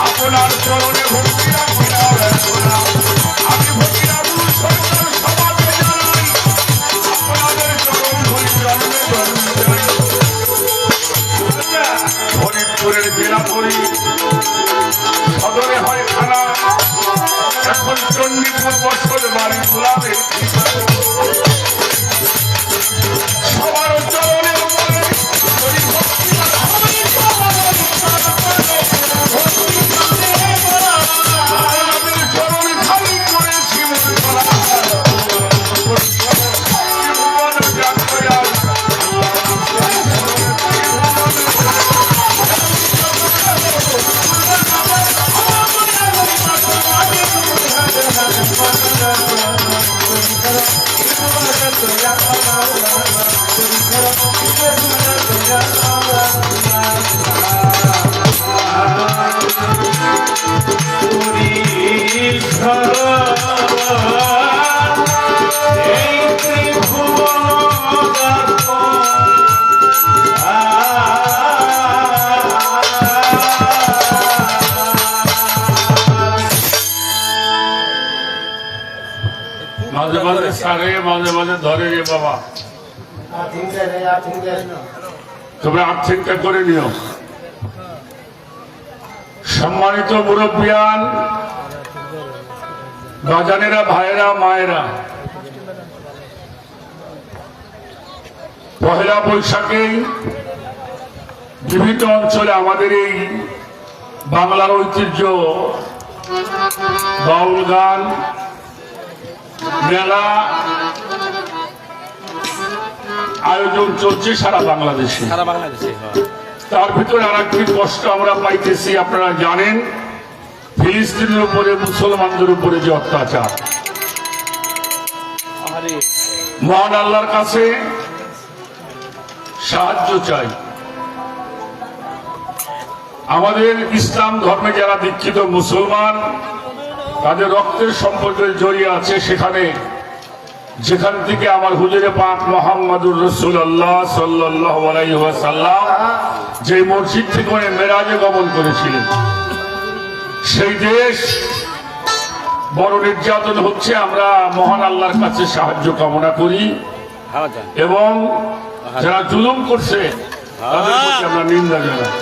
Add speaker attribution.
Speaker 1: আপনার চরণে ভক্তি রাখি আমি ভক্তি রাখুন সমাজে জানাই আপনাদের চরণ ধরি জন্মে ফরিদপুরের জেলাপুরি সদরে হয় খানা এখন চণ্ডীপুর বছর বাড়ি গোলাপের সবার চরণে মাঝে মাঝে সারে মাঝে মাঝে ধরে রে বাবা তোমরা আর্থিকটা করে নিও। সম্মানিত মুরব্বিয়ান, বাজানেরা, ভাইয়েরা, মায়েরা, পহেলা বৈশাখে বিভিন্ন অঞ্চলে আমাদের এই বাংলার ঐতিহ্য বাউল গান, মেলা আয়োজন চলছে সারা বাংলাদেশে। তার ভিতরে আর একটি কষ্ট আমরা পাইতেছি, আপনারা জানেন ফিলিস্তিনের উপরে মুসলমানদের উপরে যে অত্যাচার। মহান আল্লাহর কাছে সাহায্য চাই। আমাদের ইসলাম ধর্মে যারা দীক্ষিত মুসলমান, তাদের রক্তের সম্পর্কে জড়িয়ে আছে সেখানে, যেখান থেকে আমার হুজুরে পাক মুহাম্মদুর রাসূলুল্লাহ সাল্লাল্লাহু আলাইহি ওয়াসাল্লাম যে মসজিদ থেকে মেরাজে গমন করেছিলেন, সেই দেশ বড় নির্যাতন হচ্ছে। আমরা মহান আল্লাহর কাছে সাহায্য কামনা করি এবং যারা জুলুম করছে তাদের প্রতি আমরা নিন্দা জানাই।